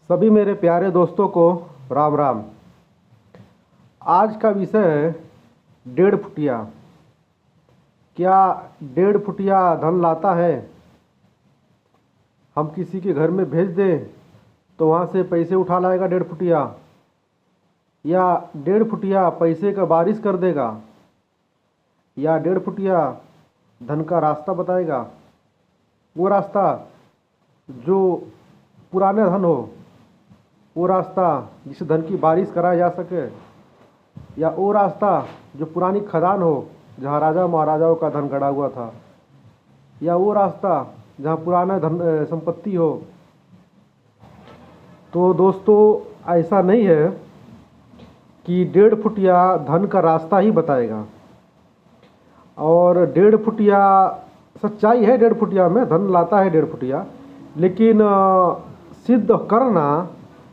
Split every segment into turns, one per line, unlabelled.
सभी मेरे प्यारे दोस्तों को राम राम। आज का विषय है डेढ़ फुटिया। क्या डेढ़ फुटिया धन लाता है? हम किसी के घर में भेज दें तो वहाँ से पैसे उठा लाएगा डेढ़ फुटिया, या डेढ़ फुटिया पैसे का बारिश कर देगा, या डेढ़ फुटिया धन का रास्ता बताएगा। वो रास्ता जो पुराने धन हो, वो रास्ता जिससे धन की बारिश कराया जा सके, या वो रास्ता जो पुरानी खदान हो जहाँ राजा महाराजाओं का धन गड़ा हुआ था, या वो रास्ता जहाँ पुराना धन संपत्ति हो। तो दोस्तों, ऐसा नहीं है कि डेढ़ फुटिया धन का रास्ता ही बताएगा। और डेढ़ फुटिया सच्चाई है, डेढ़ फुटिया में धन लाता है डेढ़ फुटिया, लेकिन सिद्ध करना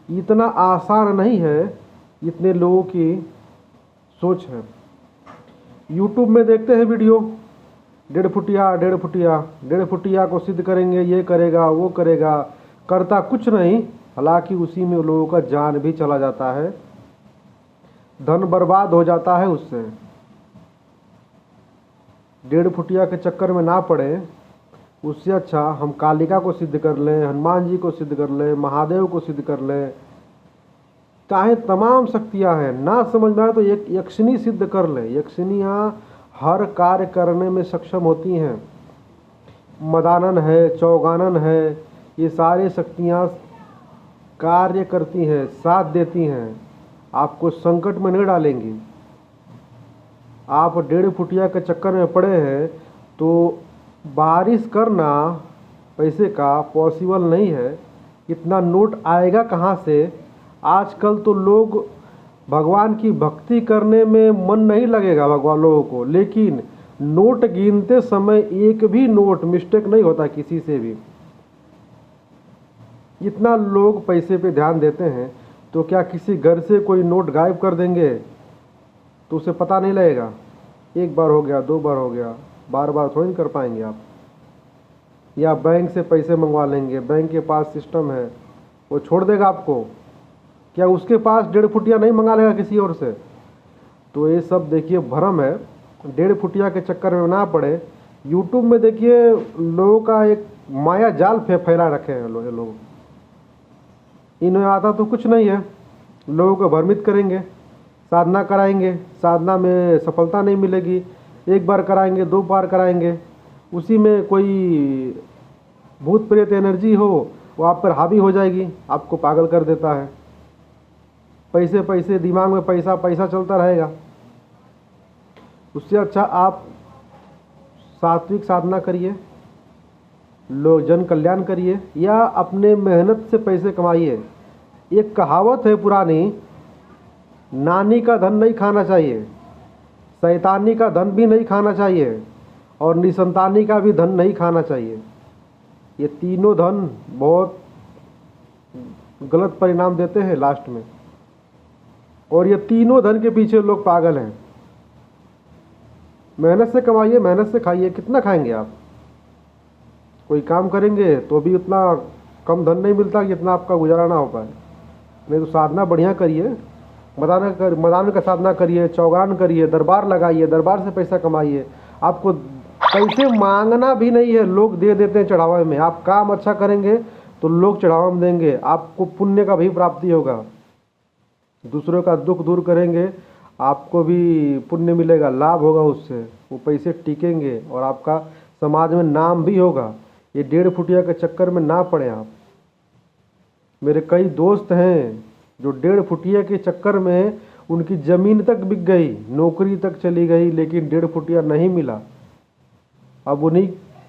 इतना आसान नहीं है इतने लोगों की सोच है। यूट्यूब में देखते हैं वीडियो, डेढ़ फुटिया डेढ़ फुटिया डेढ़ फुटिया को सिद्ध करेंगे, ये करेगा वो करेगा, करता कुछ नहीं। हालांकि उसी में लोगों का जान भी चला जाता है, धन बर्बाद हो जाता है उससे। डेढ़ फुटिया के चक्कर में ना पड़े, उससे अच्छा हम कालिका को सिद्ध कर लें, हनुमान जी को सिद्ध कर लें, महादेव को सिद्ध कर लें। चाहे तमाम शक्तियां हैं, ना समझ में आए तो एक यक्षिणी सिद्ध कर लें। यक्षिणियाँ हर कार्य करने में सक्षम होती हैं। मदानन है, चौगानन है, ये सारी शक्तियाँ कार्य करती हैं, साथ देती हैं, आपको संकट में नहीं डालेंगी। आप डेढ़ फुटिया के चक्कर में पड़े हैं तो बारिश करना पैसे का पॉसिबल नहीं है। इतना नोट आएगा कहाँ से? आजकल तो लोग भगवान की भक्ति करने में मन नहीं लगेगा भगवान लोगों को, लेकिन नोट गिनते समय एक भी नोट मिस्टेक नहीं होता किसी से भी। इतना लोग पैसे पे ध्यान देते हैं, तो क्या किसी घर से कोई नोट गायब कर देंगे तो उसे पता नहीं लगेगा? एक बार हो गया, दो बार हो गया, बार बार थोड़ी नहीं कर पाएंगे आप। या बैंक से पैसे मंगवा लेंगे, बैंक के पास सिस्टम है, वो छोड़ देगा आपको। क्या उसके पास डेढ़ फुटिया नहीं मंगा लेगा किसी और से? तो ये सब देखिए भ्रम है। डेढ़ फुटिया के चक्कर में ना पड़े। यूट्यूब में देखिए लोगों का एक माया जाल फैला रखे हैं लोग। इन्हें आता तो कुछ नहीं है, लोगों को भ्रमित करेंगे, साधना कराएंगे, साधना में सफलता नहीं मिलेगी, एक बार कराएंगे, दो बार कराएंगे, उसी में कोई भूत प्रेत एनर्जी हो वो आप पर हावी हो जाएगी, आपको पागल कर देता है। पैसे पैसे, दिमाग में पैसा पैसा चलता रहेगा। उससे अच्छा आप सात्विक साधना करिए, लोग जन कल्याण करिए, या अपने मेहनत से पैसे कमाइए। एक कहावत है पुरानी, नानी का धन नहीं खाना चाहिए, शैतानी का धन भी नहीं खाना चाहिए, और निसंतानी का भी धन नहीं खाना चाहिए। ये तीनों धन बहुत गलत परिणाम देते हैं लास्ट में, और ये तीनों धन के पीछे लोग पागल हैं। मेहनत से कमाइए, मेहनत से खाइए। कितना खाएंगे आप? कोई काम करेंगे तो भी उतना कम धन नहीं मिलता कि इतना आपका गुजारा ना हो पाए। नहीं तो साधना बढ़िया करिए, मदान का साधना करिए, चौगान करिए, दरबार लगाइए, दरबार से पैसा कमाइए। आपको पैसे मांगना भी नहीं है, लोग दे देते हैं चढ़ावा में। आप काम अच्छा करेंगे तो लोग चढ़ावा में देंगे, आपको पुण्य का भी प्राप्ति होगा। दूसरों का दुख दूर करेंगे, आपको भी पुण्य मिलेगा, लाभ होगा उससे। वो पैसे टिकेंगे और आपका समाज में नाम भी होगा। ये डेढ़ फुटिया के चक्कर में ना पड़े आप। मेरे कई दोस्त हैं जो डेढ़ फुटिया के चक्कर में उनकी ज़मीन तक बिक गई, नौकरी तक चली गई, लेकिन डेढ़ फुटिया नहीं मिला। अब उन्हीं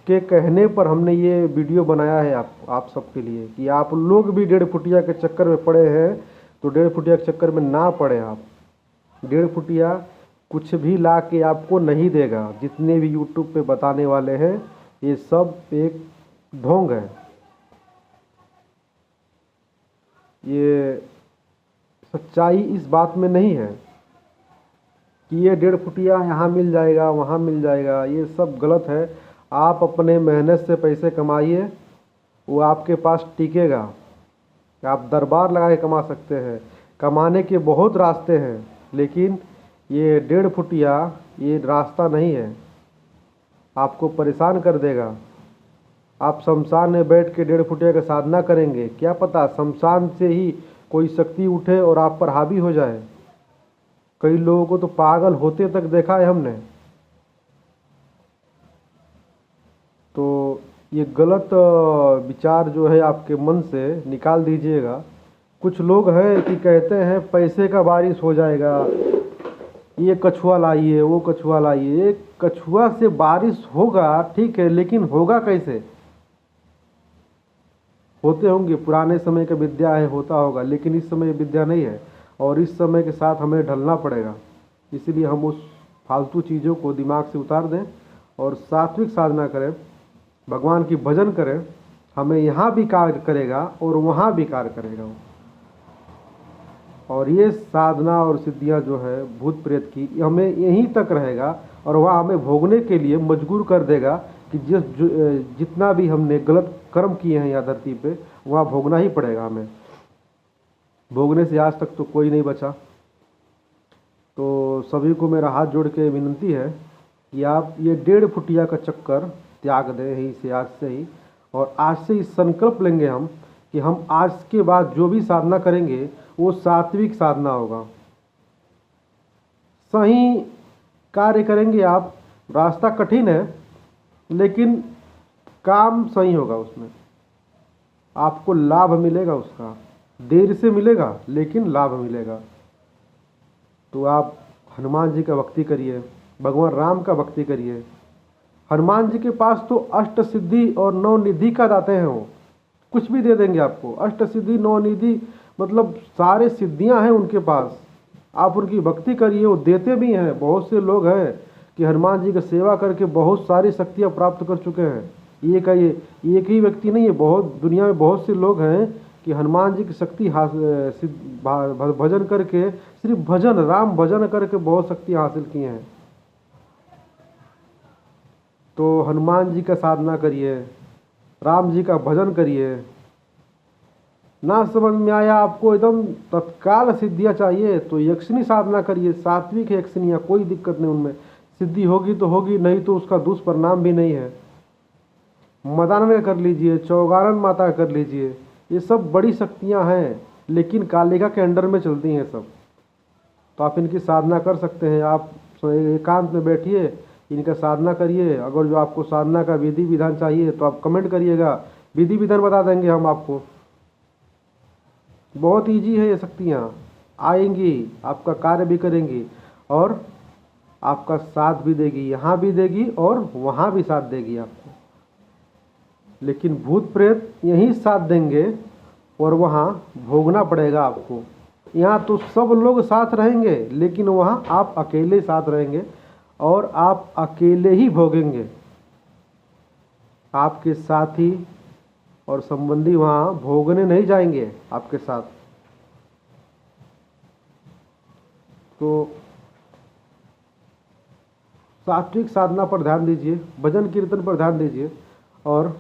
के कहने पर हमने ये वीडियो बनाया है आप सबके लिए, कि आप लोग भी डेढ़ फुटिया के चक्कर में पड़े हैं तो डेढ़ फुटिया के चक्कर में ना पड़े आप। डेढ़ फुटिया कुछ भी ला के आपको नहीं देगा। जितने भी यूट्यूब पे बताने वाले हैं ये सब एक ढोंग है। ये सच्चाई इस बात में नहीं है कि ये डेढ़ फुटिया यहाँ मिल जाएगा, वहाँ मिल जाएगा। ये सब गलत है। आप अपने मेहनत से पैसे कमाइए, वो आपके पास टिकेगा। आप दरबार लगा के कमा सकते हैं। कमाने के बहुत रास्ते हैं, लेकिन ये 1.5 फुटिया ये रास्ता नहीं है, आपको परेशान कर देगा। आप शमशान में बैठ के 1.5 फुटिया का साधना करेंगे, क्या पता शमशान से ही कोई शक्ति उठे और आप पर हावी हो जाए। कई लोगों को तो पागल होते तक देखा है हमने। तो ये गलत विचार जो है आपके मन से निकाल दीजिएगा। कुछ लोग हैं कि कहते हैं पैसे का बारिश हो जाएगा, ये कछुआ लाइए, वो कछुआ लाइए। एक कछुआ से बारिश होगा ठीक है, लेकिन होगा कैसे? होते होंगे, पुराने समय का विद्या है, होता होगा, लेकिन इस समय विद्या नहीं है और इस समय के साथ हमें ढलना पड़ेगा। इसीलिए हम उस फालतू चीज़ों को दिमाग से उतार दें और सात्विक साधना करें, भगवान की भजन करें। हमें यहाँ भी कार्य करेगा और वहाँ भी कार्य करेगा। और ये साधना और सिद्धियाँ जो है भूत प्रेत की, हमें यहीं तक रहेगा और वह हमें भोगने के लिए मजबूर कर देगा कि जितना भी हमने गलत कर्म किए हैं यहाँ धरती पे, वहाँ भोगना ही पड़ेगा हमें। भोगने से आज तक तो कोई नहीं बचा। तो सभी को मेरा हाथ जोड़ के विनती है कि आप ये 1.5 फुटिया का चक्कर त्याग दें यहीं से, आज से ही। और आज से ही संकल्प लेंगे हम कि हम आज के बाद जो भी साधना करेंगे वो सात्विक साधना होगा, सही कार्य करेंगे आप। रास्ता कठिन है, लेकिन काम सही होगा, उसमें आपको लाभ मिलेगा। उसका देर से मिलेगा, लेकिन लाभ मिलेगा। तो आप हनुमान जी का भक्ति करिए, भगवान राम का भक्ति करिए। हनुमान जी के पास तो अष्ट सिद्धि और 9 निधि का दाते हैं, वो कुछ भी दे देंगे आपको। अष्ट सिद्धि 9 निधि मतलब सारे सिद्धियां हैं उनके पास। आप उनकी भक्ति करिए, वो देते भी हैं। बहुत से लोग हैं कि हनुमान जी की सेवा करके बहुत सारी शक्तियां प्राप्त कर चुके हैं। एक ही व्यक्ति नहीं है, बहुत दुनिया में बहुत से लोग हैं कि हनुमान जी की शक्ति भजन करके, सिर्फ भजन, राम भजन करके बहुत शक्ति हासिल किए हैं। तो हनुमान जी का साधना करिए, राम जी का भजन करिए। ना समझ में आया आपको, एकदम तत्काल सिद्धियाँ चाहिए तो यक्षिणी साधना करिए। सात्विक यक्षिणियाँ, कोई दिक्कत नहीं, उनमें सिद्धि होगी तो होगी, नहीं तो उसका दुष्परिणाम भी नहीं है। मदानन कर लीजिए, चौगारन माता कर लीजिए, ये सब बड़ी शक्तियाँ हैं, लेकिन कालिका के अंडर में चलती हैं सब। तो आप इनकी साधना कर सकते हैं। आप एकांत में बैठिए, इनका साधना करिए। अगर जो आपको साधना का विधि विधान चाहिए तो आप कमेंट करिएगा, विधि विधान बता देंगे हम आपको। बहुत इजी है, ये शक्तियाँ आएंगी, आपका कार्य भी करेंगी और आपका साथ भी देगी, यहाँ भी देगी और वहाँ भी साथ देगी आपको। लेकिन भूत प्रेत यहीं साथ देंगे और वहाँ भोगना पड़ेगा आपको। यहाँ तो सब लोग साथ रहेंगे, लेकिन वहाँ आप अकेले साथ रहेंगे और आप अकेले ही भोगेंगे। आपके साथी और संबंधी वहाँ भोगने नहीं जाएंगे आपके साथ। तो सात्विक साधना पर ध्यान दीजिए, भजन कीर्तन पर ध्यान दीजिए और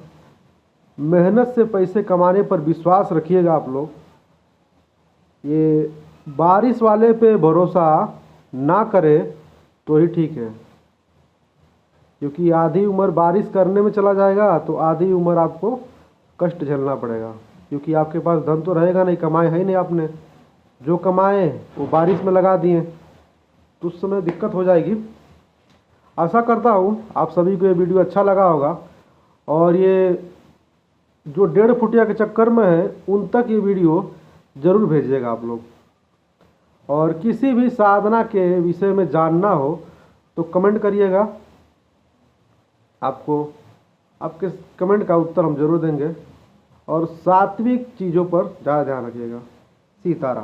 मेहनत से पैसे कमाने पर विश्वास रखिएगा आप लोग। ये बारिश वाले पे भरोसा ना करें तो ही ठीक है, क्योंकि आधी उम्र बारिश करने में चला जाएगा तो आधी उम्र आपको कष्ट झेलना पड़ेगा। क्योंकि आपके पास धन तो रहेगा नहीं, कमाए है नहीं आपने, जो कमाए वो बारिश में लगा दिए, तो उस समय दिक्कत हो जाएगी। आशा करता हूँ आप सभी को ये वीडियो अच्छा लगा होगा और ये जो 1.5 फुटिया के चक्कर में है उन तक ये वीडियो ज़रूर भेजिएगा आप लोग। और किसी भी साधना के विषय में जानना हो तो कमेंट करिएगा, आपको आपके कमेंट का उत्तर हम जरूर देंगे। और सात्विक चीज़ों पर ज़्यादा ध्यान रखिएगा। सीताराम।